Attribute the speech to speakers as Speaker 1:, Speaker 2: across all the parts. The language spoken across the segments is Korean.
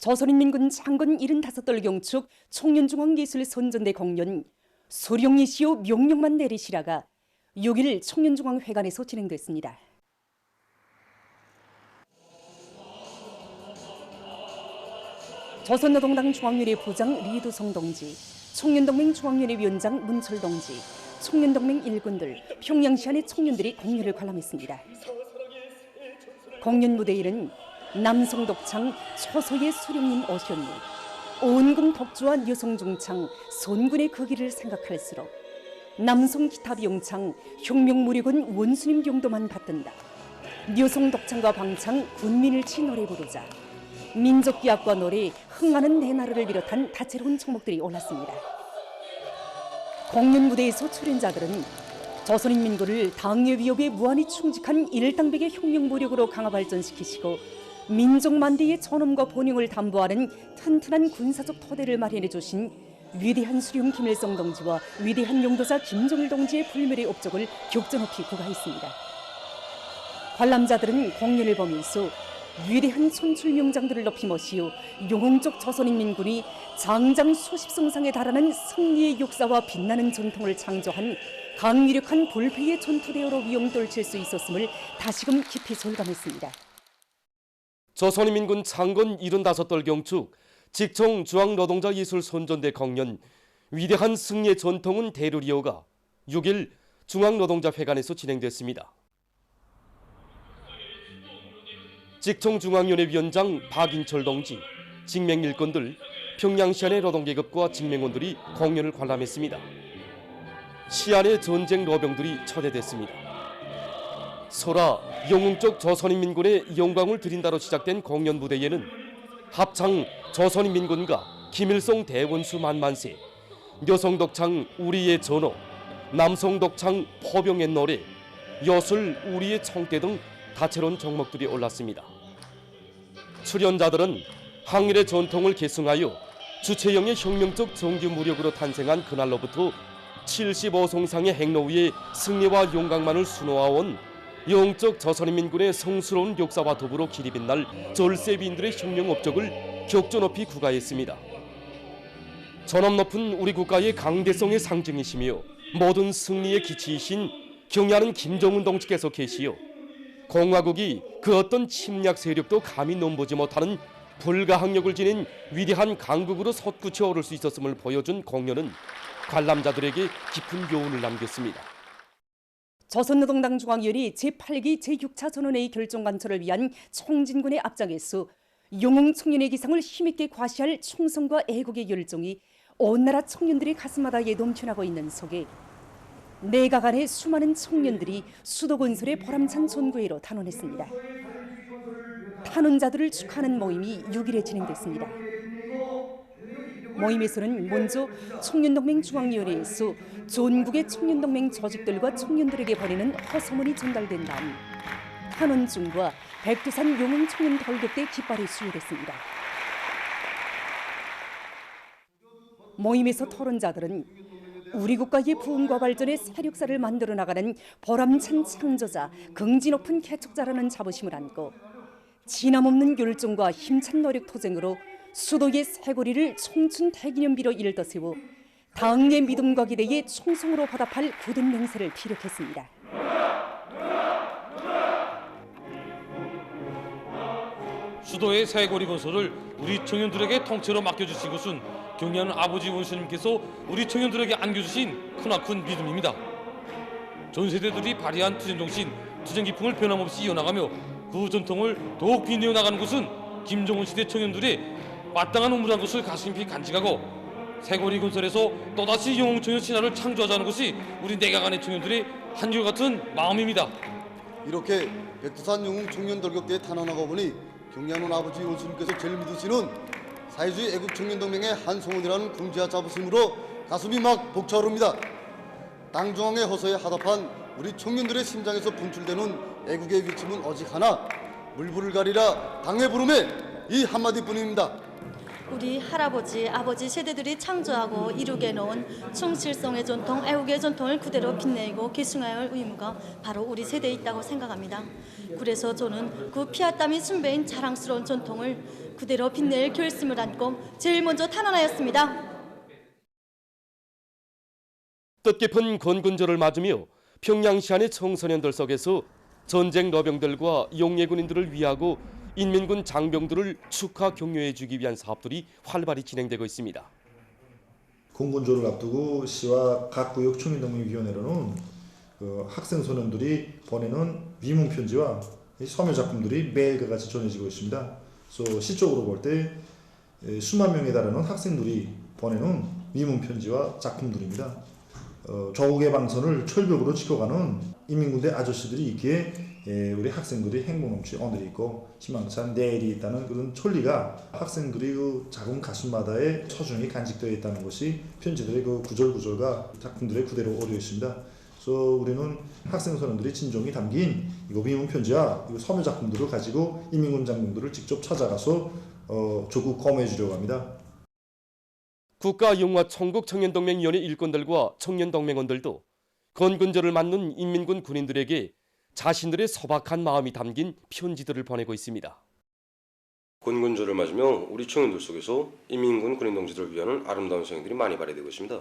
Speaker 1: 조선인민군 창건 75돌 경축 청년중앙예술 선전대 공연 소령이시오 명령만 내리시라가 6일 청년중앙회관에서 진행됐습니다. 조선노동당 중앙위원회 부장 리두성 동지, 청년동맹 중앙위원회 위원장 문철 동지, 청년동맹 일꾼들, 평양시안의 청년들이 공연을 관람했습니다. 공연 무대에는 남성 독창 초소의 수령님 오셨니, 온궁 독주한 여성 중창 손군의 그 길을 생각할수록, 남성 기타 비용창 혁명무력은 원수님 용도만 받든다, 여성 독창과 방창 군민을 치 노래 부르자, 민족기악과 노래 흥하는 내 나라를 비롯한 다채로운 종목들이 올랐습니다. 공연 무대에서 출연자들은 조선인민군을 당의 위협에 무한히 충직한 일당백의 혁명무력으로 강화 발전시키시고 민족만대의 존엄과 번영을 담보하는 튼튼한 군사적 토대를 마련해 주신 위대한 수령 김일성 동지와 위대한 용도자 김정일 동지의 불멸의 업적을 격전 높이 구가했습니다. 관람자들은 공연을 보면서 위대한 선출 명장들을 높이 모시어 용홍적 조선인민군이 장장 수십 성상에 달하는 승리의 역사와 빛나는 전통을 창조한 강위력한 불패의 전투대어로 위용떨칠 수 있었음을 다시금 깊이 절감했습니다.
Speaker 2: 조선인민군 창건 75돌 경축 직청 중앙노동자예술 선전대 공연 위대한 승리의 전통은 대루리오가 6일 중앙노동자회관에서 진행됐습니다. 직청중앙위원회 위원장 박인철 동지, 직맹일꾼들, 평양시안의 노동계급과 직맹원들이 공연을 관람했습니다. 시안의 전쟁 노병들이 초대됐습니다. 설화 영웅적 조선인민군의 영광을 드린다로 시작된 공연 무대에는 합창 조선인민군과 김일성 대원수 만만세, 여성 독창 우리의 전호, 남성 독창 포병의 노래, 여술 우리의 청대 등 다채로운 종목들이 올랐습니다. 출연자들은 항일의 전통을 계승하여 주체형의 혁명적 정규 무력으로 탄생한 그날로부터 75성상의 행로 위에 승리와 용광만을 수놓아온 영적 조선인민군의 성스러운 역사와 더불어 길이 빛날 절세비인들의 혁명 업적을 격조 높이 구가했습니다. 전업 높은 우리 국가의 강대성의 상징이시며 모든 승리의 기치이신 경애하는 김정은 동지께서 계시어 공화국이 그 어떤 침략 세력도 감히 넘보지 못하는 불가항력을 지닌 위대한 강국으로 솟구쳐 오를 수 있었음을 보여준 공연은 관람자들에게 깊은 교훈을 남겼습니다.
Speaker 1: 조선노동당 중앙위원회 제8기 제6차 전원회의 결정 관철을 위한 총진군의 앞장에서 영웅 청년의 기상을 힘있게 과시할 충성과 애국의 열정이 온 나라 청년들의 가슴마다에 넘쳐나고 있는 속에 내각 안의 수많은 청년들이 수도건설의 보람찬 전구회로 탄원했습니다. 탄원자들을 축하하는 모임이 6일에 진행됐습니다. 모임에서는 먼저 청년동맹 중앙위원회에서 전국의 청년동맹 조직들과 청년들에게 보내는 허소문이 전달된 다음 탄원중과 백두산 용흥 청년 돌격대 깃발이 수여됐습니다. 모임에서 토론자들은 우리 국가의 부흥과 발전의 세력사를 만들어 나가는 보람찬 창조자, 긍지 높은 개척자라는 자부심을 안고 진함없는 열정과 힘찬 노력 투쟁으로 수도의 새고리를 청춘 대기념비로 일떠세워 당의 믿음과 기대에 충성으로 보답할 굳은 맹세를 피력했습니다.
Speaker 3: 수도의 새고리 건설을 우리 청년들에게 통째로 맡겨주신 것은 경애하는 아버지 원수님께서 우리 청년들에게 안겨주신 크나큰 믿음입니다. 전 세대들이 발휘한 투쟁정신, 투쟁기풍을 변함없이 이어나가며 그 전통을 더욱 빛내어 나가는 것은 김정은 시대 청년들의 마땅한 의무라는 것을 가슴 깊이 간직하고 새고리 건설에서 또다시 영웅청년 신화를 창조하자는 것이 우리 내각 안의 청년들의 한결같은 마음입니다.
Speaker 4: 이렇게 백두산 영웅청년 돌격대에 탄원하고 보니 경애하는 아버지 원수님께서 제일 믿으시는 사회주의 애국청년동맹의 한송원이라는 긍지와 자부심으로 가슴이 막 벅차오릅니다. 당중앙의 허서에 하답한 우리 청년들의 심장에서 분출되는 애국의 위침은 오직 하나, 물불을 가리라 당의 부름에 이 한마디뿐입니다.
Speaker 5: 우리 할아버지, 아버지 세대들이 창조하고 이루게 놓은 충실성의 전통, 애국의 전통을 그대로 빛내고 계승할 의무가 바로 우리 세대에 있다고 생각합니다. 그래서 저는 그 피와 땀이 순배인 자랑스러운 전통을 그대로 빛낼 결심을 안고 제일 먼저 탄원하였습니다.
Speaker 2: 뜻깊은 건군절을 맞으며 평양시안의 청소년들 속에서 전쟁 러병들과 용예군인들을 위하고 인민군 장병들을 축하 격려해주기 위한 사업들이 활발히 진행되고 있습니다.
Speaker 6: 공군조를 앞두고 시와 각 구역 총인동맹위원회로는 학생 소년들이 보내는 위문 편지와 서명 작품들이 매일과 같이 전해지고 있습니다. 그래서 시적으로 볼 때 수만 명에 달하는 학생들이 보내는 위문 편지와 작품들입니다. 조국의 방선을 철벽으로 지켜가는 인민군대 아저씨들이 있기에 우리 학생들이 행복 넘치 오늘이 있고 희망찬 내일이 있다는 그런 천리가 학생들의 그 작은 가슴마다에 소중히 간직되어 있다는 것이 편지들의 그 구절구절과 작품들에 그대로 오려 있습니다. 그래서 우리는 학생 소년들의 진정이 담긴 이거 위문 편지와 이 서명 작품들을 가지고 인민군 장병들을 직접 찾아가서 조국 검호해 주려고 합니다.
Speaker 2: 국가영화천국청년동맹위원회 일꾼들과 청년동맹원들도 건군절을 맞는 인민군 군인들에게 자신들의 소박한 마음이 담긴 편지들을 보내고 있습니다.
Speaker 7: 건군절을 맞으며 우리 청년들 속에서 인민군 군인 동지들을 위하는 아름다운 생각들이 많이 발휘되고 있습니다.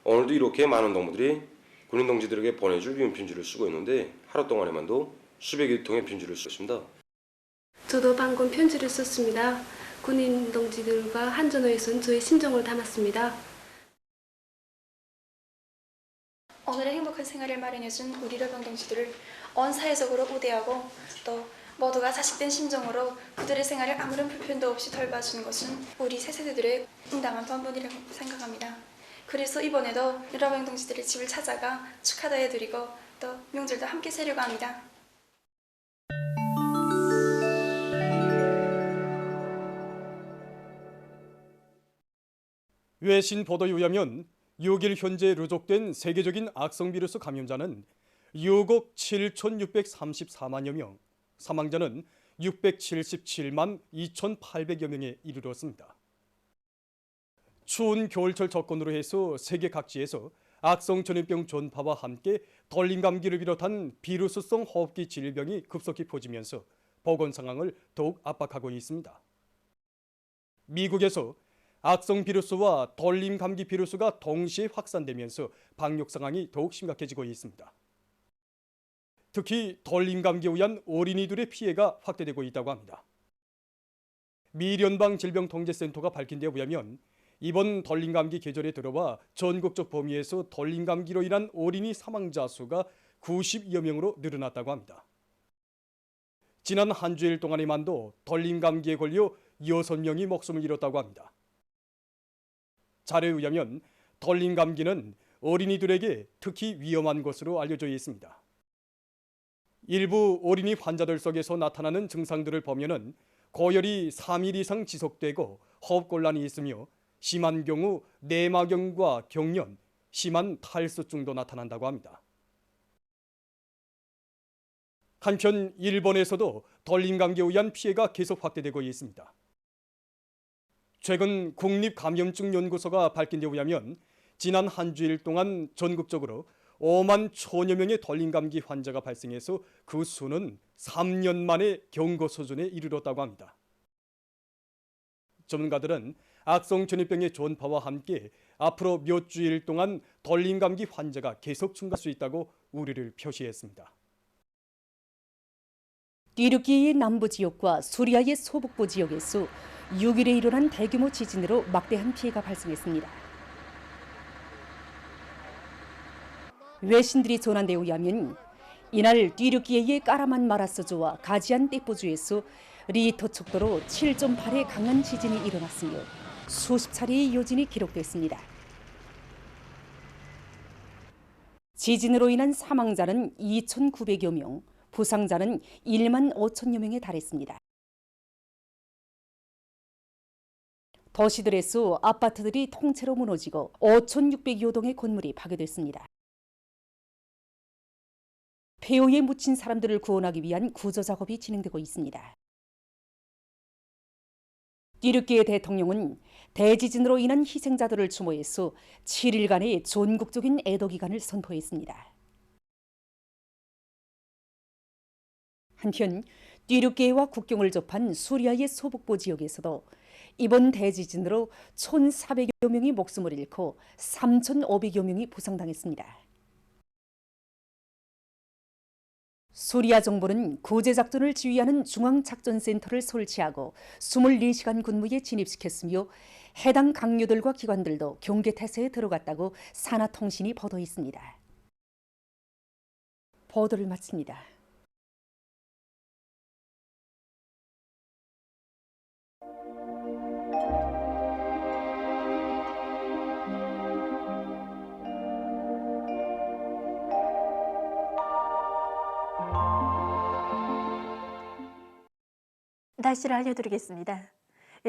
Speaker 7: 오늘도 이렇게 많은 동무들이 군인 동지들에게 보내줄 위문 편지를 쓰고 있는데 하루 동안에만도 수백여 통의 편지를 쓰고 있습니다.
Speaker 8: 저도 방금 편지를 썼습니다. 군인 동지들과 한전호에 선 저의 심정을 담았습니다.
Speaker 9: 오늘의 행복한 생활을 마련해준 우리 러병 동지들을 온 사회적으로 우대하고 또 모두가 자식된 심정으로 그들의 생활을 아무런 불편도 없이 돌봐주는 것은 우리 새 세대들의 응당한 본분이라고 생각합니다. 그래서 이번에도 러병 동지들의 집을 찾아가 축하도 해드리고 또 명절도 함께 세려고 합니다.
Speaker 10: 외신 보도에 의하면 6일 현재 누적된 세계적인 악성 비루스 감염자는 6억 7,634만여 명, 사망자는 677만 2,800여 명에 이르렀습니다. 추운 겨울철 접근으로 해서 세계 각지에서 악성 전염병 전파와 함께 떨림 감기를 비롯한 비루스성 호흡기 질병이 급속히 퍼지면서 보건 상황을 더욱 압박하고 있습니다. 미국에서 악성 비루스와 떨림 감기 비루스가 동시에 확산되면서 방역 상황이 더욱 심각해지고 있습니다. 특히 떨림 감기에 의한 어린이들의 피해가 확대되고 있다고 합니다. 미 연방질병통제센터가 밝힌 데 의하면 이번 떨림 감기 계절에 들어와 전국적 범위에서 떨림 감기로 인한 어린이 사망자 수가 90여 명으로 늘어났다고 합니다. 지난 한 주일 동안에만도 떨림 감기에 걸려 6명이 목숨을 잃었다고 합니다. 자료에 의하면 떨림 감기는 어린이들에게 특히 위험한 것으로 알려져 있습니다. 일부 어린이 환자들 속에서 나타나는 증상들을 보면은 고열이 3일 이상 지속되고 호흡곤란이 있으며 심한 경우 내막염과 경련, 심한 탈수증도 나타난다고 합니다. 한편 일본에서도 떨림 감기에 의한 피해가 계속 확대되고 있습니다. 최근 국립감염증연구소가 밝힌 데 의하면 지난 한 주일 동안 전국적으로 5만 1,000여 명의 떨림 감기 환자가 발생해서 그 수는 3년 만에 경고 수준에 이르렀다고 합니다. 전문가들은 악성 전염병의 전파와 함께 앞으로 몇 주일 동안 떨림 감기 환자가 계속 증가할 수 있다고 우려를 표시했습니다.
Speaker 1: 튀르키예의 남부 지역과 수리아의 서북부 지역에서 6일에 일어난 대규모 지진으로 막대한 피해가 발생했습니다. 외신들이 전한 데 의하면 이날 튀르키예의 까라만 마라스주와 가지안 떼뽀주에서 리히터 척도로 7.8의 강한 지진이 일어났으며 수십 차례의 여진이 기록됐습니다. 지진으로 인한 사망자는 2,900여 명, 부상자는 1만 5천여 명에 달했습니다. 도시들에서 아파트들이 통째로 무너지고 5,600여 동의 건물이 파괴됐습니다. 폐허에 묻힌 사람들을 구원하기 위한 구조 작업이 진행되고 있습니다. 튀르키예 대통령은 대지진으로 인한 희생자들을 추모해서 7일간의 전국적인 애도 기간을 선포했습니다. 한편 뒤르게와 국경을 접한 수리아의 소북부 지역에서도 이번 대지진으로 1,400여 명이 목숨을 잃고 3,500여 명이 부상당했습니다. 수리아 정부는 구제작전을 지휘하는 중앙작전센터를 설치하고 24시간 군무에 진입시켰으며 해당 강요들과 기관들도 경계태세에 들어갔다고 산하통신이 보도했습니다. 보도를 마칩니다.
Speaker 11: 날씨를 알려드리겠습니다.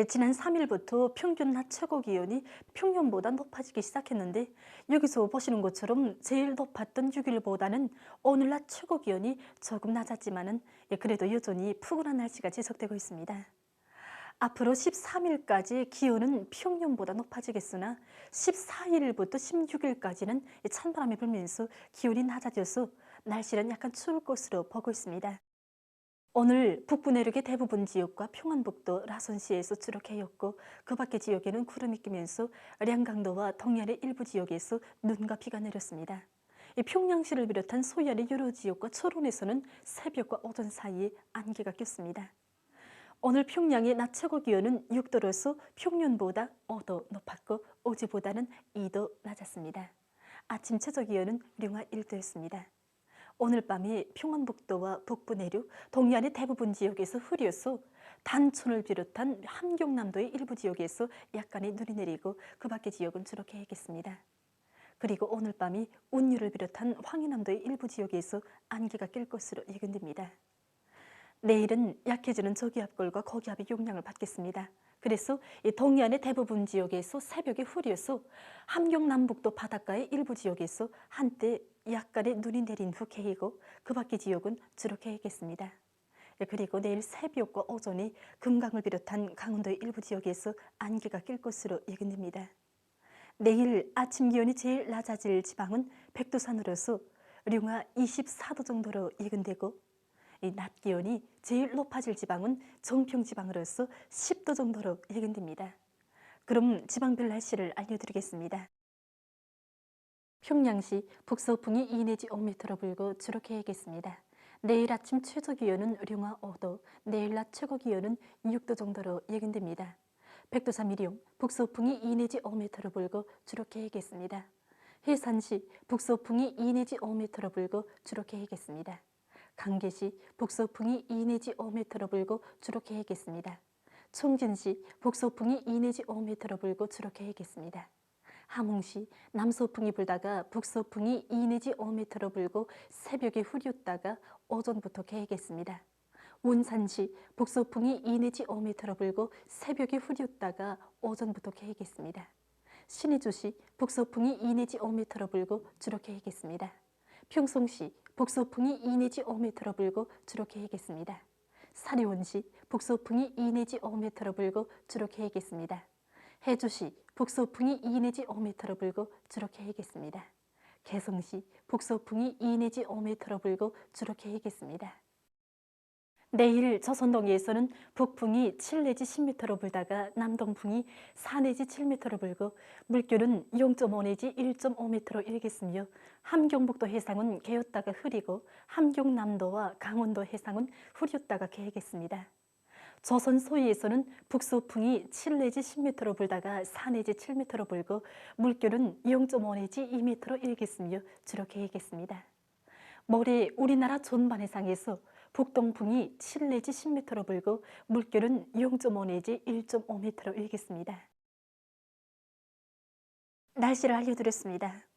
Speaker 11: 지난 3일부터 평균 낮 최고 기온이 평년보다 높아지기 시작했는데 여기서 보시는 것처럼 제일 높았던 6일보다는 오늘 낮 최고 기온이 조금 낮았지만은 그래도 여전히 푸근한 날씨가 지속되고 있습니다. 앞으로 13일까지 기온은 평년보다 높아지겠으나 14일부터 16일까지는 찬바람이 불면서 기온이 낮아져서 날씨는 약간 추울 것으로 보고 있습니다. 오늘 북부 내륙의 대부분 지역과 평안북도 라선시에서 주로 개였고 그 밖의 지역에는 구름이 끼면서 량강도와 동해안의 일부 지역에서 눈과 비가 내렸습니다. 평양시를 비롯한 소해안의 여러 지역과 철원에서는 새벽과 오전 사이에 안개가 꼈습니다. 오늘 평양의 낮 최고 기온은 6도로서 평년보다 5도 높았고 어제보다는 2도 낮았습니다. 아침 최저 기온은 령화 1도였습니다. 오늘 밤에 평안북도와 북부 내륙, 동해안의 대부분 지역에서 흐려서 단촌을 비롯한 함경남도의 일부 지역에서 약간의 눈이 내리고 그 밖의 지역은 주로 개겠습니다. 그리고 오늘 밤이 운유를 비롯한 황해남도의 일부 지역에서 안개가 낄 것으로 예견됩니다. 내일은 약해지는 저기압골과 고기압의 영향을 받겠습니다. 그래서 이 동해안의 대부분 지역에서 새벽에 흐려서 함경남북도 바닷가의 일부 지역에서 한때 약간의 눈이 내린 후 개이고 그 밖의 지역은 주로 개겠습니다. 그리고 내일 새벽과 오전에 금강을 비롯한 강원도의 일부 지역에서 안개가 낄 것으로 예견됩니다. 내일 아침 기온이 제일 낮아질 지방은 백두산으로서 령화 24도 정도로 예견되고 이 낮 기온이 제일 높아질 지방은 정평지방으로서 10도 정도로 예견됩니다. 그럼 지방별 날씨를 알려드리겠습니다. 평양시 북서풍이 2 내지 5m로 불고 주로 개겠습니다. 내일 아침 최저 기온은 령화 5도, 내일 낮 최고 기온은 6도 정도로 예견됩니다. 백두산 미령 북서풍이 2 내지 5m로 불고 주로 개겠습니다. 해산시 북서풍이 2 내지 5m로 불고 주로 개겠습니다. 강계시 북서풍이 2 내지 5m로 불고 주로 개겠습니다. 청진시 북서풍이 2 내지 5m로 불고 주로 개겠습니다. 함흥시 남서풍이 불다가 북서풍이 2 내지 5m로 불고 새벽에 흐렸다가 오전부터 개겠습니다. 원산시 북서풍이 2 내지 5m로 불고 새벽에 흐렸다가 오전부터 개겠습니다. 신의주시 북서풍이 2 내지 5m로 불고 주로 개겠습니다. 평성시 북서풍이 2 내지 5m로 불고 주로 개겠습니다. 사리원시 북서풍이 2 내지 5m로 불고 주로 개겠습니다. 해주시 북서풍이 2 내지 5m로 불고 주로 개겠습니다. 개성시 북서풍이 2 내지 5m로 불고 주로 개겠습니다. 내일 조선동해에서는 북풍이 7 내지 10m로 불다가 남동풍이 4 내지 7m로 불고 물결은 0.5 내지 1.5m로 일겠으며 함경북도 해상은 개었다가 흐리고 함경남도와 강원도 해상은 흐렸다가 개겠습니다. 조선 소위에서는 북서풍이 7 내지 10m로 불다가 4 내지 7m로 불고 물결은 0.5 내지 2m로 일겠으며 주로 개겠습니다. 모레 우리나라 전반해상에서 북동풍이 7 내지 10m로 불고 물결은 0.5 내지 1.5m로 일겠습니다. 날씨를 알려드렸습니다.